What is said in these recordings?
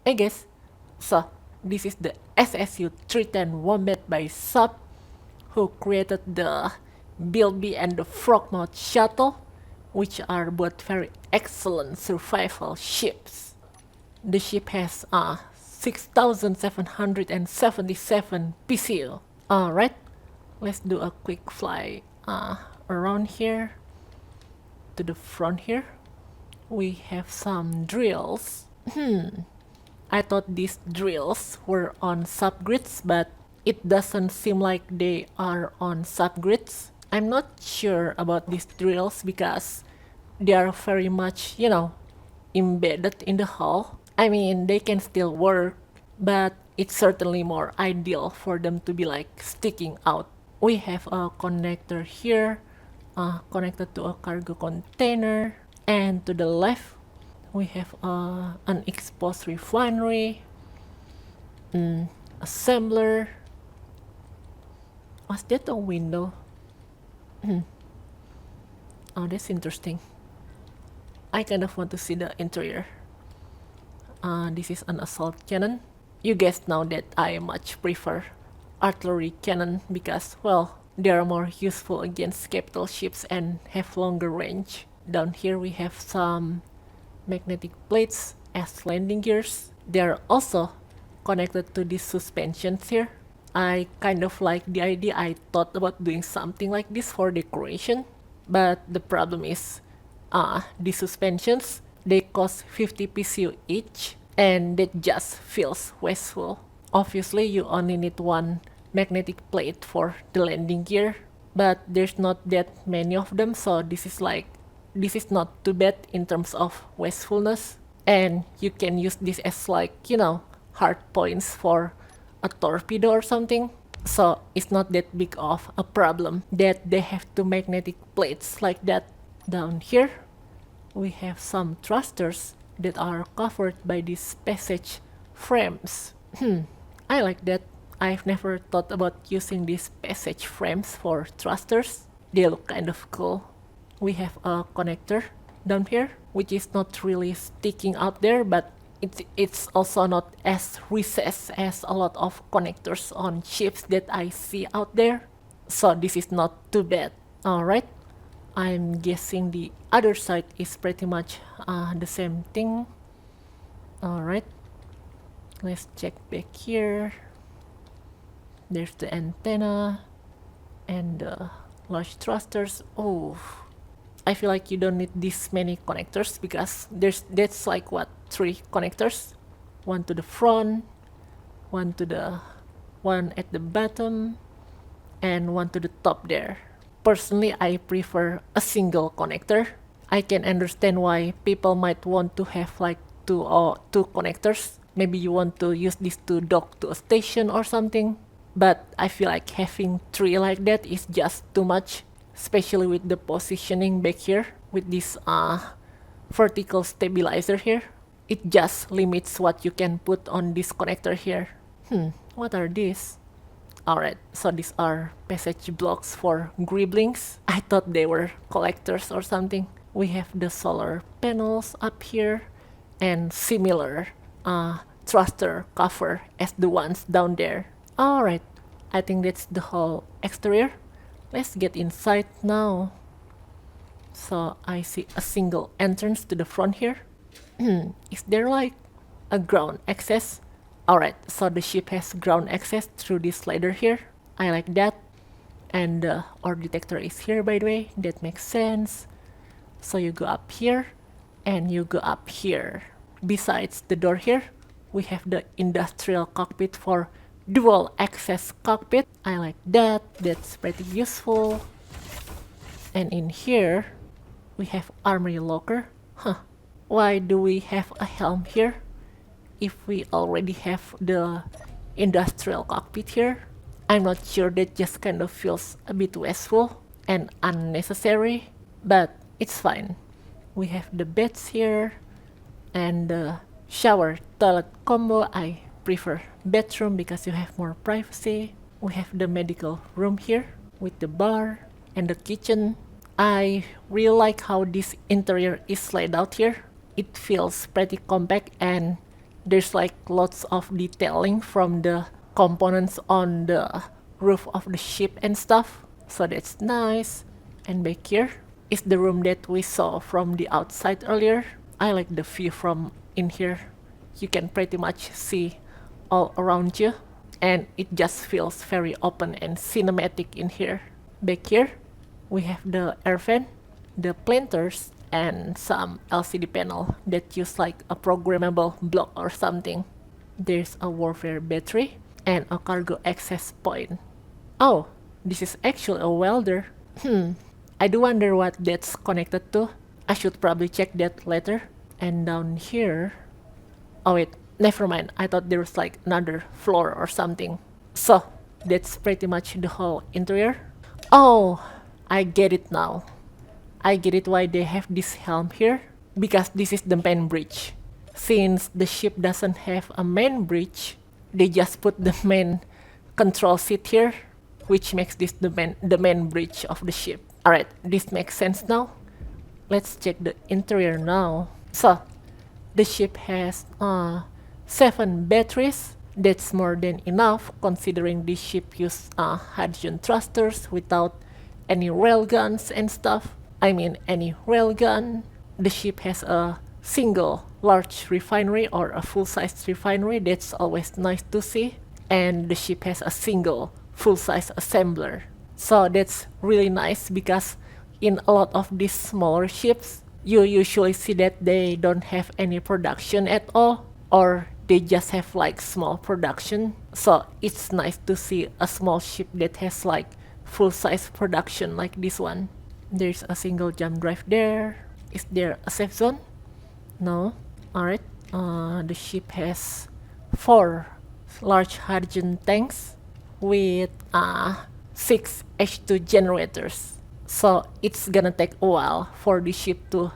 I guess. So, this is the SSU-310 Wombat by Sub, who created the Bilby and the Frogmouth Shuttle, which are both very excellent survival ships. The ship has 6,777 PCU. Alright, let's do a quick fly around here to the front here. We have some drills. I thought these drills were on subgrids, but it doesn't seem like they are on subgrids. I'm not sure about these drills because they are very much, embedded in the hull. I mean, they can still work, but it's certainly more ideal for them to be like sticking out. We have a connector here, connected to a cargo container, and to the left we have an exposed refinery, assembler. Was that a window? Oh, that's interesting. I kind of want to see the interior. This is an assault cannon. You guess now that I much prefer artillery cannon because, well, they are more useful against capital ships and have longer range. Down here we have some magnetic plates as landing gears. They are also connected to these suspensions here. I kind of like the idea. I thought about doing something like this for decoration, but the problem is the suspensions, they cost 50 PCU each, and that just feels wasteful. Obviously, you only need one magnetic plate for the landing gear, but there's not that many of them, so this is not too bad in terms of wastefulness. And you can use this as like, hard points for a torpedo or something. So it's not that big of a problem that they have two magnetic plates like that. Down here, we have some thrusters that are covered by these passage frames. I like that. I've never thought about using these passage frames for thrusters. They look kind of cool. We have a connector down here, which is not really sticking out there, but it's also not as recessed as a lot of connectors on ships that I see out there. So this is not too bad. Alright, I'm guessing the other side is pretty much the same thing. Alright, let's check back here. There's the antenna and the large thrusters. Oh, I feel like you don't need this many connectors because that's like what, 3 connectors, one to the front, one at the bottom, and one to the top there. Personally, I prefer a single connector. I can understand why people might want to have like two connectors. Maybe you want to use this to dock to a station or something. But I feel like having 3 like that is just too much, especially with the positioning back here with this vertical stabilizer here. It just limits what you can put on this connector here. What are these? Alright, so these are passage blocks for griblings. I thought they were collectors or something. We have the solar panels up here and similar thruster cover as the ones down there. Alright, I think that's the whole exterior. Let's get inside now. So I see a single entrance to the front here. Is there like a ground access? Alright, so the ship has ground access through this ladder here. I like that. And the ore detector is here, by the way. That makes sense. So you go up here and you go up here. Besides the door here, we have the industrial cockpit for dual access cockpit. I like that. That's pretty useful. And in here, we have armory locker. Why do we have a helm here if we already have the industrial cockpit here? I'm not sure, that just kind of feels a bit wasteful and unnecessary, but it's fine. We have the beds here and the shower toilet combo. I prefer bedroom because you have more privacy. We have the medical room here with the bar and the kitchen. I really like how this interior is laid out here. It feels pretty compact and There's like lots of detailing from the components on the roof of the ship and stuff. So that's nice. And back here is the room that we saw from the outside earlier. I like the view from in here. You can pretty much see all around you, and it just feels very open and cinematic in here. Back here we have the air vent, the planters, and some LCD panel that use like a programmable block or something. There's a warfare battery and a cargo access point. Oh, this is actually a welder. I do wonder what that's connected to. I should probably check that later. And down here... Oh wait, never mind. I thought there was like another floor or something. So, that's pretty much the whole interior. Oh, I get it now. I get it why they have this helm here. Because this is the main bridge. Since the ship doesn't have a main bridge, they just put the main control seat here, which makes this the main bridge of the ship. Alright, this makes sense now. Let's check the interior now. So, the ship has 7 batteries. That's more than enough considering this ship uses hydrogen thrusters without any railguns and stuff. I mean any railgun. The ship has a single large refinery or a full-size refinery. That's always nice to see. And the ship has a single full-size assembler. So that's really nice because in a lot of these smaller ships, you usually see that they don't have any production at all, or they just have like small production. So it's nice to see a small ship that has like full-size production like this one. There's a single jump drive there. Is there a safe zone? No. Alright. The ship has 4 large hydrogen tanks with 6 H2 generators. So it's gonna take a while for the ship to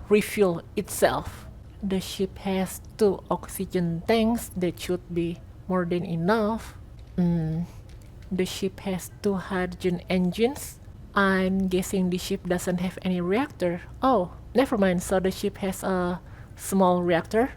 refuel itself. The ship has 2 oxygen tanks. That should be more than enough. The ship has 2 hydrogen engines. I'm guessing the ship doesn't have any reactor. Oh, never mind. So the ship has a small reactor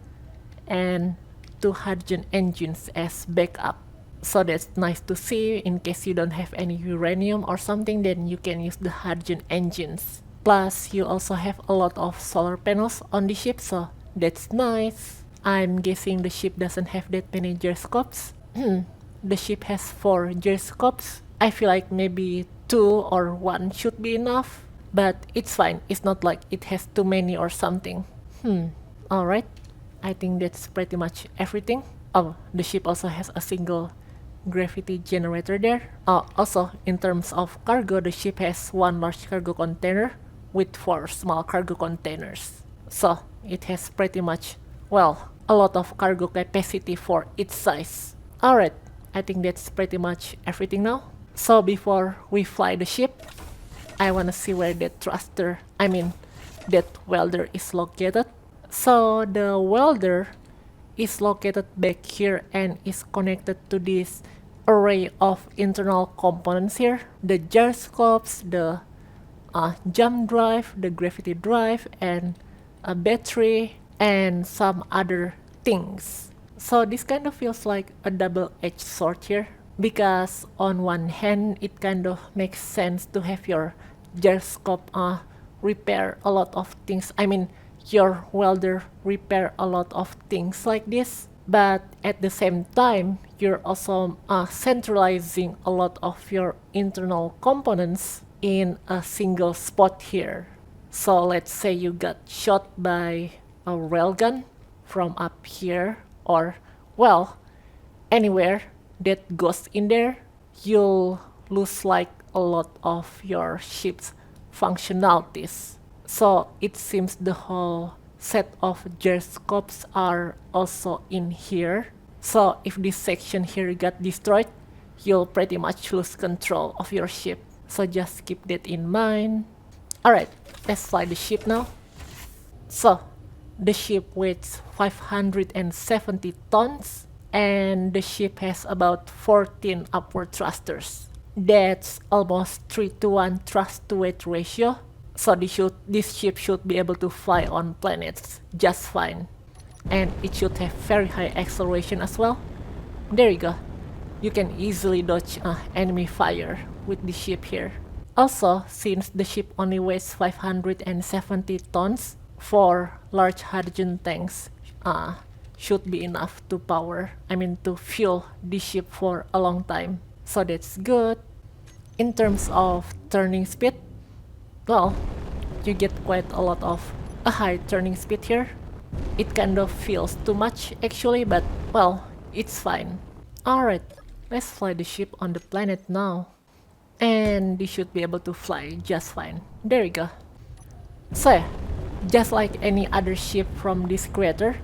and 2 hydrogen engines as backup. So that's nice to see. In case you don't have any uranium or something, then you can use the hydrogen engines. Plus, you also have a lot of solar panels on the ship, so that's nice. I'm guessing the ship doesn't have that many gyroscopes. The ship has 4 gyroscopes. I feel like maybe 2 or 1 should be enough. But it's fine. It's not like it has too many or something. Alright. I think that's pretty much everything. Oh, the ship also has a single gravity generator there. Also, in terms of cargo, the ship has 1 large cargo container with 4 small cargo containers. So, it has pretty much, well, a lot of cargo capacity for its size. Alright, I think that's pretty much everything now. So, before we fly the ship, I wanna see where that that welder is located. So, the welder is located back here and is connected to this array of internal components here. The gyroscopes, the jump drive, the gravity drive, and a battery, and some other things. So this kind of feels like a double-edged sword here, because on one hand it kind of makes sense to have your gyroscope repair a lot of things. I mean, your welder repair a lot of things like this, but at the same time you're also centralizing a lot of your internal components in a single spot here. So let's say you got shot by a railgun from up here, or well, anywhere that goes in there, you'll lose like a lot of your ship's functionalities. So it seems the whole set of gyroscopes are also in here. So if this section here got destroyed, you'll pretty much lose control of your ship. So just keep that in mind. Alright, let's fly the ship now. So the ship weighs 570 tons and the ship has about 14 upward thrusters. That's almost 3-to-1 thrust to weight ratio. So this ship should be able to fly on planets just fine. and it should have very high acceleration as well. There you go. You can easily dodge enemy fire with the ship here. Also, since the ship only weighs 570 tons, for large hydrogen tanks should be enough to to fuel the ship for a long time. So that's good. In terms of turning speed, well, you get quite a lot of a high turning speed here. It kind of feels too much actually, but well, it's fine. Alright, let's fly the ship on the planet now. And this should be able to fly just fine. There you go. So, just like any other ship from this creator,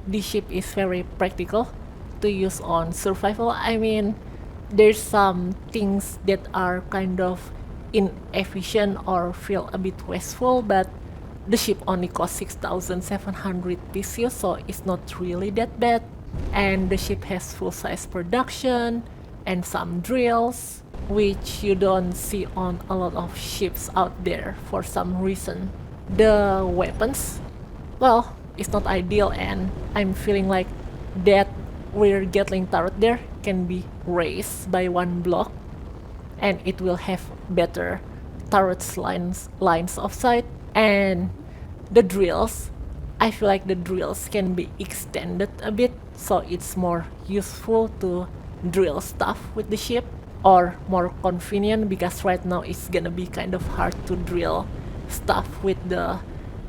this ship is very practical to use on survival. I mean, there's some things that are kind of inefficient or feel a bit wasteful, but the ship only costs 6,700 PCU, so it's not really that bad. And the ship has full-size production and some drills, which you don't see on a lot of ships out there for some reason. The weapons, well, it's not ideal, and I'm feeling like that rear Gatling turret there can be raised by one block, and it will have better turrets lines of sight. And the drills, I feel like the drills can be extended a bit, so it's more useful to drill stuff with the ship, or more convenient, because right now it's gonna be kind of hard to drill stuff with the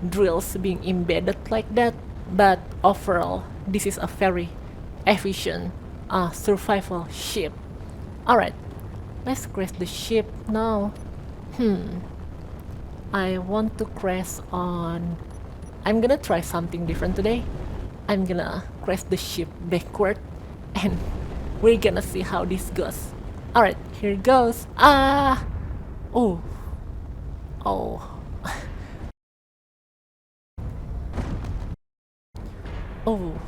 drills being embedded like that. But overall, this is a very efficient survival ship. Alright, let's crash the ship now. I want to crash on... I'm gonna try something different today. I'm gonna crash the ship backward, and we're gonna see how this goes. Alright, here goes. Oh. Oh. Oh.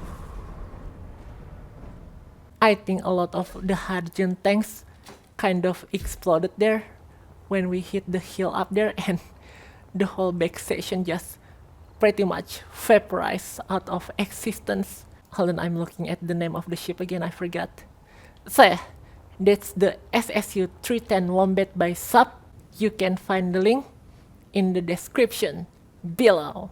I think a lot of the hydrogen tanks kind of exploded there when we hit the hill up there, and the whole back section just pretty much vaporized out of existence. Hold on, I'm looking at the name of the ship again, I forgot. So yeah, that's the SSU 310 Wombat by Sub. You can find the link in the description below.